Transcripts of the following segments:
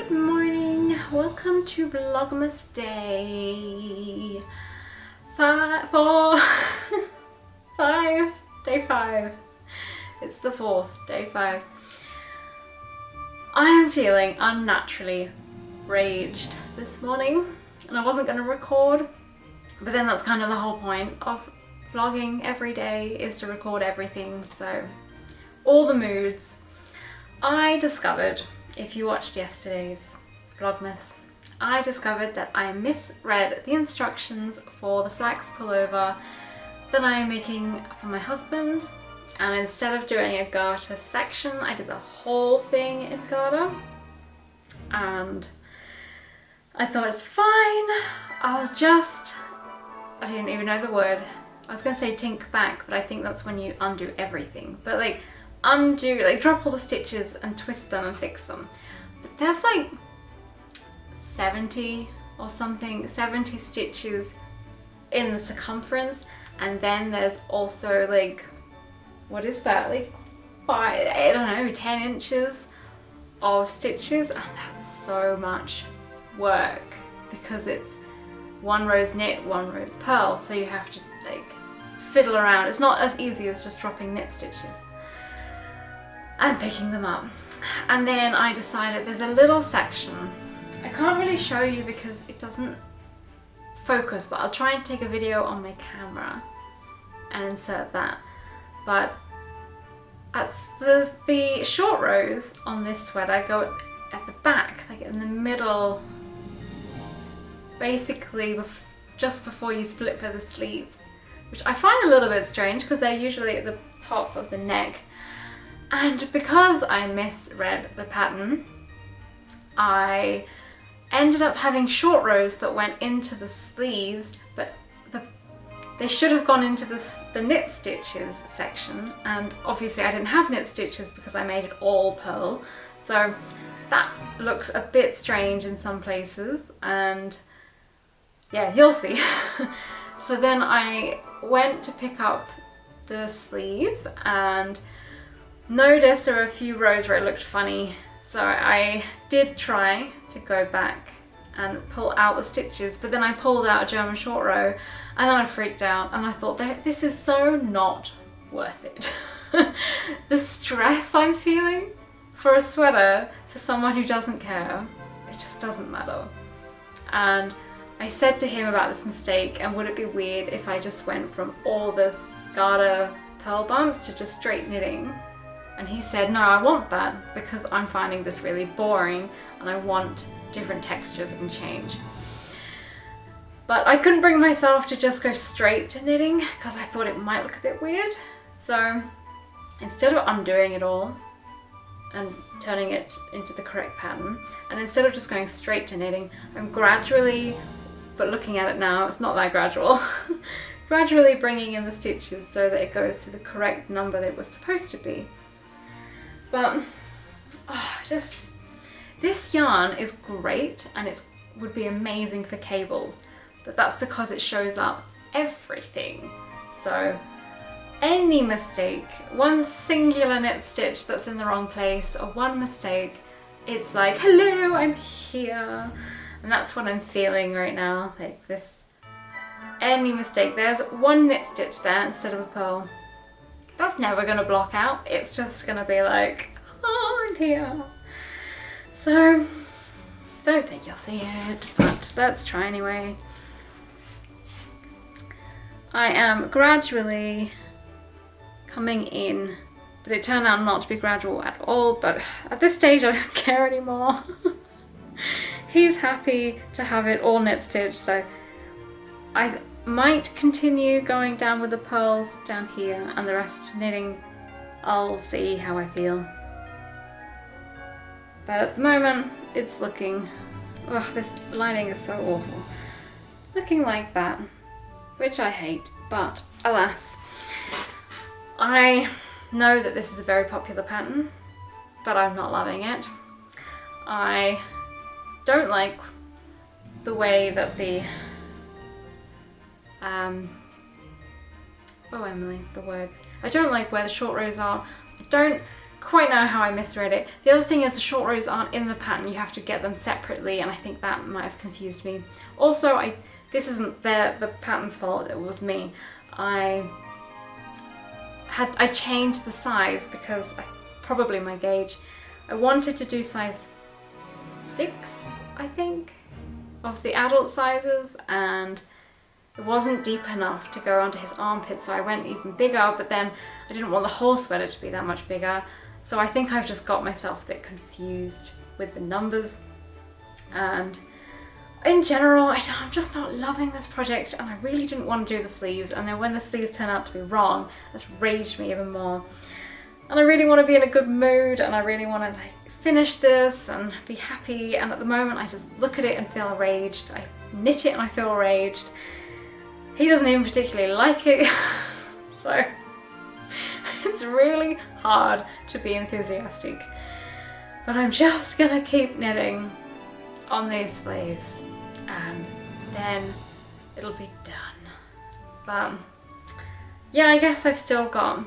Good morning, welcome to Vlogmas day 5, 4, 5, day 5. It's the 4th, day 5. I am feeling unnaturally raged this morning and I wasn't going to record, but then that's kind of the whole point of vlogging every day, is to record everything, so all the moods. I discovered, if you watched yesterday's Vlogmas, I discovered that I misread the instructions for the Flax pullover that I am making for my husband, and instead of doing a garter section, I did the whole thing in garter, and I thought it's fine. I didn't even know the word. I was going to say tink back, but I think that's when you undo everything. But like drop all the stitches and twist them and fix them. But there's like 70 or something, 70 stitches in the circumference, and then there's also like, what is that, like 10 inches of stitches, and that's so much work because it's one row's knit, one row's purl, so you have to like fiddle around. It's not as easy as just dropping knit stitches and picking them up. And then I decided there's a little section, I can't really show you because it doesn't focus, but I'll try and take a video on my camera and insert that. But the short rows on this sweater go at the back, like in the middle, basically just before you split for the sleeves, which I find a little bit strange because they're usually at the top of the neck. And because I misread the pattern, I ended up having short rows that went into the sleeves, but they should have gone into the knit stitches section, and obviously I didn't have knit stitches because I made it all purl, so that looks a bit strange in some places, and yeah, you'll see. So then I went to pick up the sleeve and noticed there were a few rows where it looked funny, so I did try to go back and pull out the stitches, but then I pulled out a German short row and then I freaked out and I thought, this is so not worth it. The stress I'm feeling for a sweater for someone who doesn't care, it just doesn't matter. And I said to him about this mistake, and would it be weird if I just went from all this garter purl bumps to just straight knitting? And he said, no, I want that because I'm finding this really boring and I want different textures and change. But I couldn't bring myself to just go straight to knitting because I thought it might look a bit weird. So instead of undoing it all and turning it into the correct pattern, and instead of just going straight to knitting, I'm gradually, but looking at it now, it's not that gradual, gradually bringing in the stitches so that it goes to the correct number that it was supposed to be. But this yarn is great and it would be amazing for cables, but that's because it shows up everything. So any mistake, one singular knit stitch that's in the wrong place, or one mistake, it's like, hello, I'm here. And that's what I'm feeling right now, like this, any mistake, there's one knit stitch there instead of a purl. That's never gonna block out, it's just gonna be like, oh, I'm here. So, don't think you'll see it, but let's try anyway. I am gradually coming in, but it turned out not to be gradual at all, but at this stage I don't care anymore. He's happy to have it all knit stitched, so I might continue going down with the pearls down here and the rest knitting. I'll see how I feel. But at the moment it's looking, this lining is so awful. Looking like that, which I hate, but alas. I know that this is a very popular pattern, but I'm not loving it. I don't like the way that the oh Emily, the words. I don't like where the short rows are. I don't quite know how I misread it. The other thing is the short rows aren't in the pattern, you have to get them separately, and I think that might have confused me. Also, this isn't the pattern's fault, it was me. I changed the size because probably my gauge. I wanted to do size 6, I think, of the adult sizes, and it wasn't deep enough to go onto his armpit, so I went even bigger, but then I didn't want the whole sweater to be that much bigger. So I think I've just got myself a bit confused with the numbers, and in general I'm just not loving this project, and I really didn't want to do the sleeves, and then when the sleeves turn out to be wrong, that's raged me even more. And I really want to be in a good mood, and I really want to like finish this and be happy, and at the moment I just look at it and feel enraged. I knit it and I feel enraged. He doesn't even particularly like it, so it's really hard to be enthusiastic. But I'm just gonna keep knitting on these sleeves and then it'll be done. But yeah, I guess I've still got,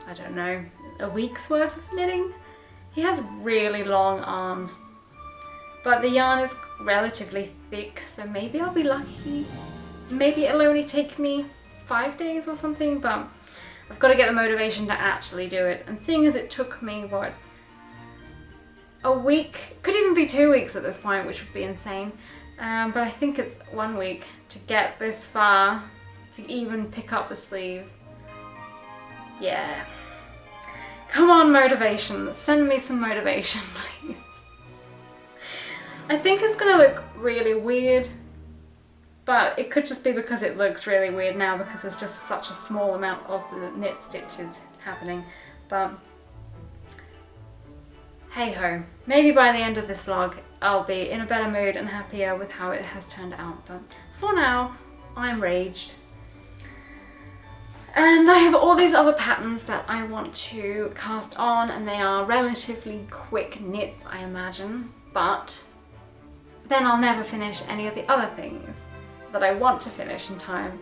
I don't know, a week's worth of knitting. He has really long arms, but the yarn is relatively thick, so maybe I'll be lucky. Maybe it'll only take me 5 days or something, but I've got to get the motivation to actually do it. And seeing as it took me, what, a week, could even be 2 weeks at this point, which would be insane. But I think it's 1 week to get this far, to even pick up the sleeves. Yeah. Come on, motivation. Send me some motivation, please. I think it's gonna look really weird, but it could just be because it looks really weird now because there's just such a small amount of the knit stitches happening. But hey ho, maybe by the end of this vlog I'll be in a better mood and happier with how it has turned out. But for now, I'm raged. And I have all these other patterns that I want to cast on, and they are relatively quick knits, I imagine, but then I'll never finish any of the other things that I want to finish in time.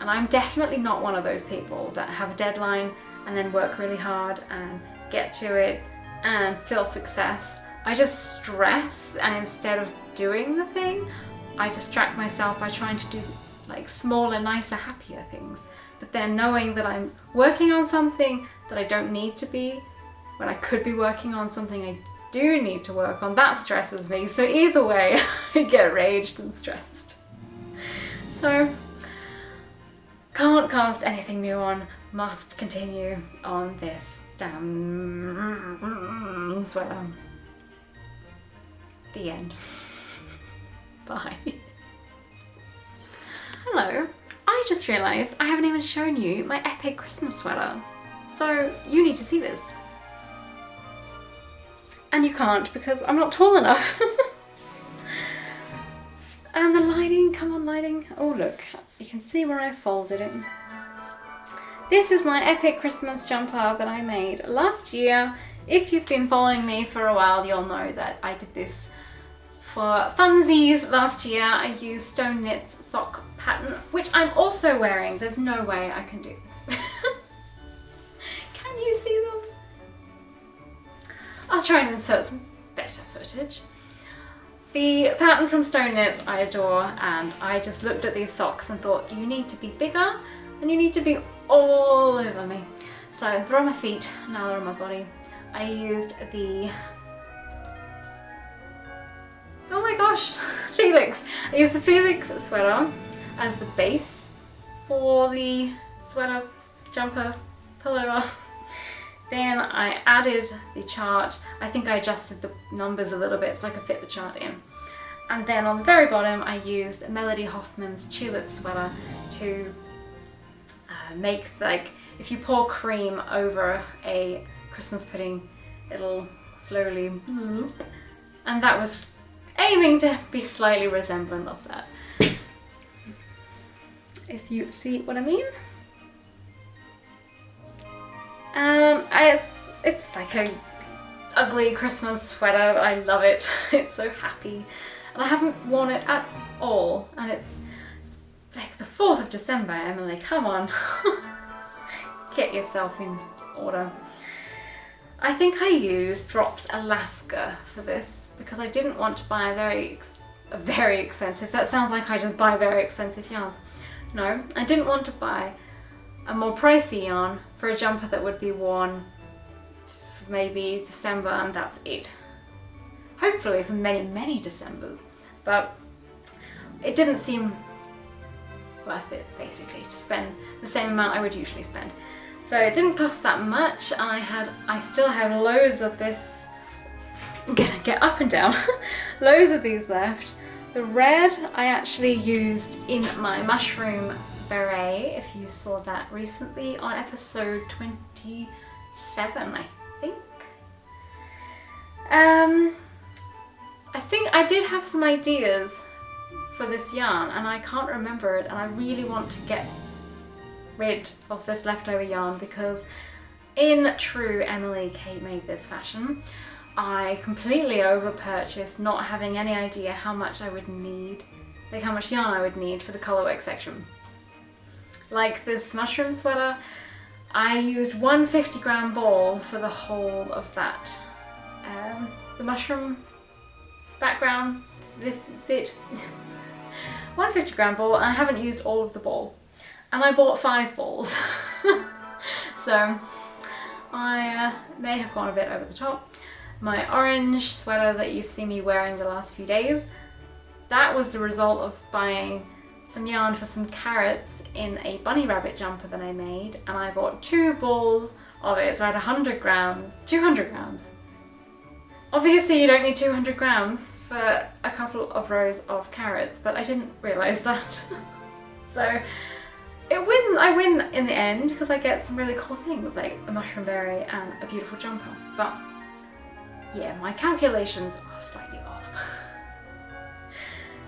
And I'm definitely not one of those people that have a deadline and then work really hard and get to it and feel success. I just stress, and instead of doing the thing, I distract myself by trying to do like smaller, nicer, happier things. But then knowing that I'm working on something that I don't need to be, when I could be working on something I do need to work on, that stresses me. So either way, I get raged and stressed. So, can't cast anything new on, must continue on this damn sweater. The end. Bye. Hello. I just realised I haven't even shown you my epic Christmas sweater. So you need to see this. And you can't because I'm not tall enough. And the lighting, come on lighting. Oh look, you can see where I folded it. This is my epic Christmas jumper that I made last year. If you've been following me for a while, you'll know that I did this for funsies last year. I used Stone Knit's sock pattern, which I'm also wearing. There's no way I can do this. Can you see them? I'll try and insert some better footage. The pattern from Stone Knits I adore, and I just looked at these socks and thought, you need to be bigger and you need to be all over me. So they're on my feet, now they're on my body. I used the, oh my gosh, Felix. I used the Felix sweater as the base for the sweater, jumper, pullover. Then I added the chart. I think I adjusted the numbers a little bit so I could fit the chart in. And then on the very bottom I used Melody Hoffman's Tulip sweater to make, like, if you pour cream over a Christmas pudding, it'll slowly bloop. And that was aiming to be slightly resemblant of that. If you see what I mean. It's like a ugly Christmas sweater, but I love it. It's so happy. And I haven't worn it at all. And it's like the 4th of December, Emily, come on. Get yourself in order. I think I used Drops Alaska for this because I didn't want to buy a very expensive, that sounds like I just buy very expensive yarns. No, I didn't want to buy a more pricey yarn for a jumper that would be worn for maybe December and that's it. Hopefully for many, many Decembers, but it didn't seem worth it basically to spend the same amount I would usually spend. So it didn't cost that much, and I still have loads of this. I'm gonna get up and down. Loads of these left. The red I actually used in my mushroom beret, if you saw that recently on episode 27, I think. I think I did have some ideas for this yarn and I can't remember it, and I really want to get rid of this leftover yarn because in true Emily Kate Made This fashion, I completely over purchased, not having any idea how much I would need, like how much yarn I would need for the colorwork section. Like this mushroom sweater, I used 150-gram ball for the whole of that. The mushroom background, this bit, 150-gram ball, and I haven't used all of the ball. And I bought 5 balls. So I may have gone a bit over the top. My orange sweater that you've seen me wearing the last few days, that was the result of buying some yarn for some carrots in a bunny rabbit jumper that I made, and I bought 2 balls of it, so I had 100 grams, 200 grams. Obviously you don't need 200 grams for a couple of rows of carrots, but I didn't realise that. So I win in the end because I get some really cool things like a mushroom berry and a beautiful jumper. But yeah, my calculations are slightly off.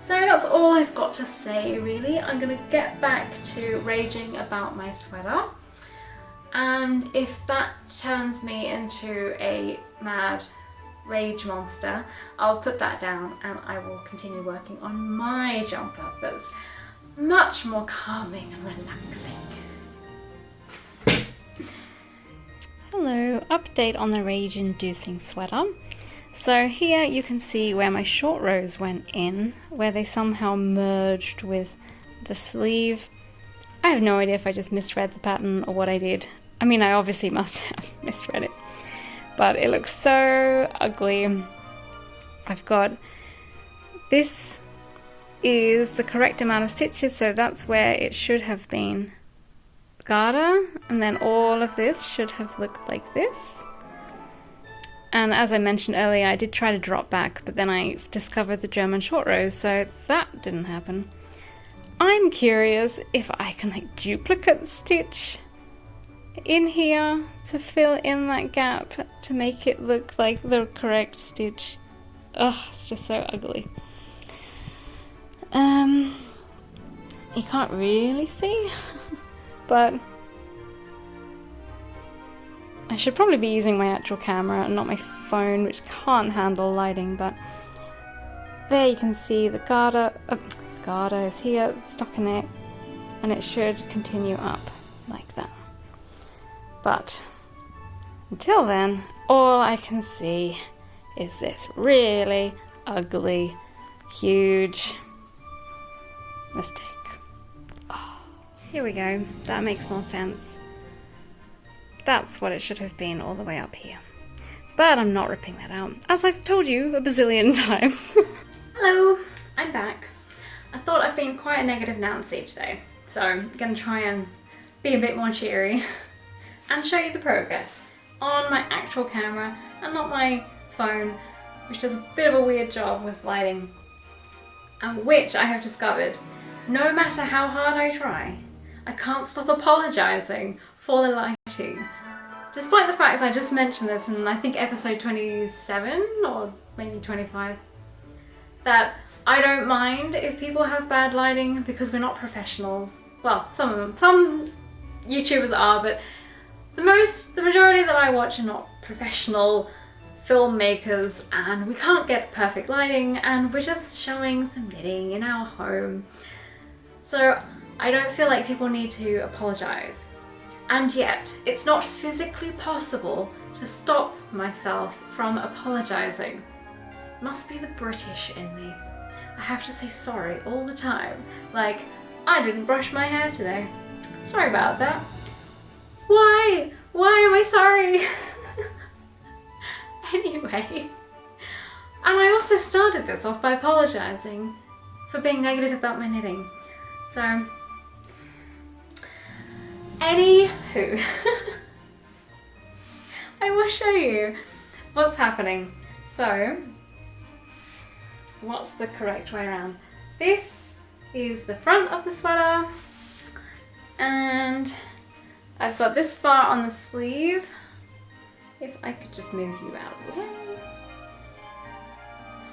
So that's all I've got to say really. I'm gonna get back to raging about my sweater, and if that turns me into a mad rage monster, I'll put that down and I will continue working on my jumper that's much more calming and relaxing. Hello, update on the rage-inducing sweater. So here you can see where my short rows went in, where they somehow merged with the sleeve. I have no idea if I just misread the pattern or what I did. I mean, I obviously must have misread it, but it looks so ugly. I've got this is the correct amount of stitches, so that's where it should have been garter, and then all of this should have looked like this. And as I mentioned earlier, I did try to drop back, but then I discovered the German short rows, so that didn't happen. I'm curious if I can like duplicate stitch in here to fill in that gap to make it look like the correct stitch. Ugh, it's just so ugly. You can't really see, but I should probably be using my actual camera and not my phone, which can't handle lighting, but there you can see the garter is here, stockinette, and it should continue up like that. But until then, all I can see is this really ugly, huge mistake. Oh, here we go. That makes more sense. That's what it should have been all the way up here. But I'm not ripping that out, as I've told you a bazillion times. Hello, I'm back. I thought I've been quite a negative Nancy today, so I'm going to try and be a bit more cheery and show you the progress on my actual camera and not my phone, which does a bit of a weird job with lighting, and which I have discovered, no matter how hard I try, I can't stop apologising for the lighting. Despite the fact that I just mentioned this in I think episode 27 or maybe 25, that I don't mind if people have bad lighting because we're not professionals. Well, some YouTubers are, but the majority that I watch are not professional filmmakers, and we can't get perfect lighting, and we're just showing some knitting in our home. So I don't feel like people need to apologise. And yet, it's not physically possible to stop myself from apologising. Must be the British in me. I have to say sorry all the time. Like, I didn't brush my hair today. Sorry about that. Why? Why am I sorry? Anyway. And I also started this off by apologising for being negative about my knitting. So, anywho, I will show you what's happening. So, what's the correct way around? This is the front of the sweater, and I've got this far on the sleeve. If I could just move you out of the way.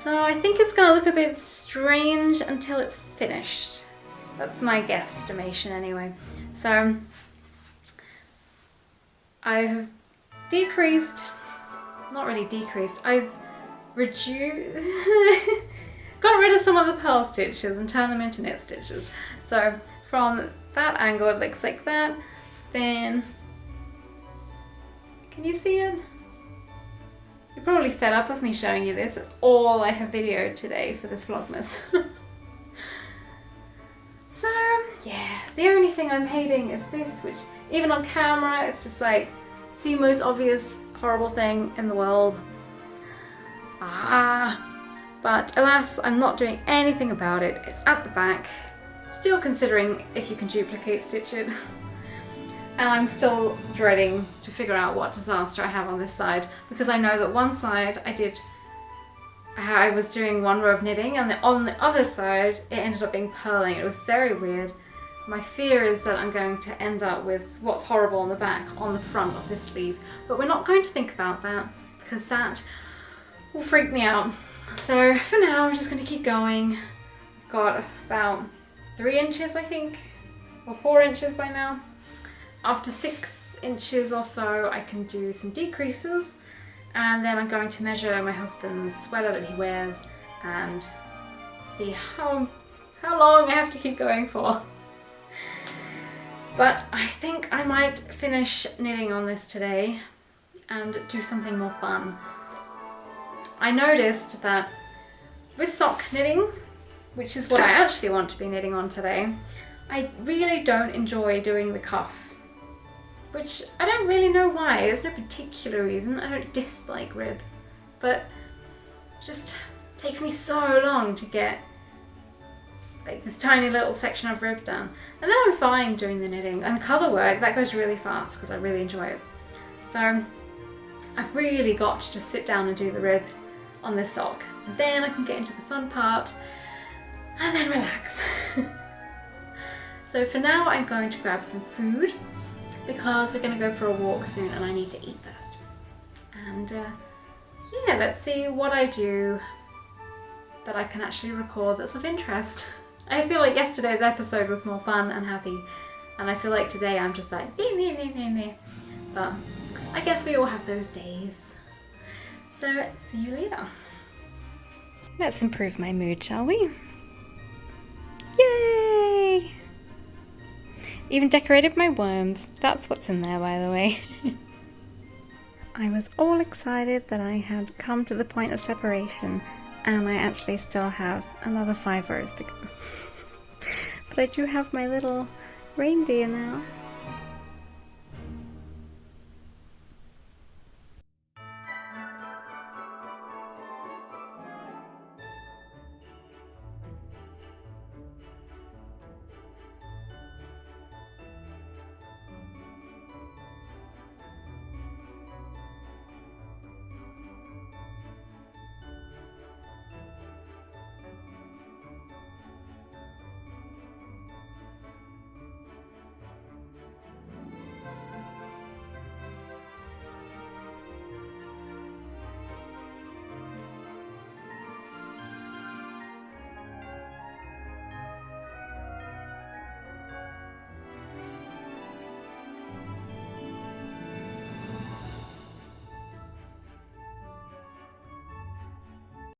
So I think it's going to look a bit strange until it's finished. That's my guesstimation anyway. So I've decreased, not really decreased, I've reduced, got rid of some of the purl stitches and turned them into knit stitches. So from that angle it looks like that. Then, can you see it? You're probably fed up with me showing you this. It's all I have videoed today for this Vlogmas. So, yeah, the only thing I'm hating is this, which even on camera, it's just like the most obvious horrible thing in the world. But alas, I'm not doing anything about it. It's at the back. Still considering if you can duplicate stitch it. And I'm still dreading to figure out what disaster I have on this side, because I know that one side I was doing one row of knitting, and on the other side it ended up being purling. It was very weird. My fear is that I'm going to end up with what's horrible on the back on the front of this sleeve, but we're not going to think about that because that will freak me out. So for now I'm just going to keep going. I've got about 3 inches I think, or 4 inches by now. After 6 inches or so I can do some decreases, and then I'm going to measure my husband's sweater that he wears and see how long I have to keep going for. But I think I might finish knitting on this today and do something more fun. I noticed that with sock knitting, which is what I actually want to be knitting on today, I really don't enjoy doing the cuff. Which I don't really know why, there's no particular reason. I don't dislike rib, but it just takes me so long to get like this tiny little section of rib done. And then I'm fine doing the knitting, and the cover work, that goes really fast because I really enjoy it. So I've really got to just sit down and do the rib on this sock, and then I can get into the fun part and then relax. So for now I'm going to grab some food, because we're going to go for a walk soon and I need to eat first. And yeah, let's see what I do that I can actually record that's of interest. I feel like yesterday's episode was more fun and happy, and I feel like today I'm just like me. But I guess we all have those days. So see you later. Let's improve my mood, shall we? Yay! Even decorated my worms. That's what's in there, by the way. I was all excited that I had come to the point of separation, and I actually still have another 5 rows to go. But I do have my little reindeer now.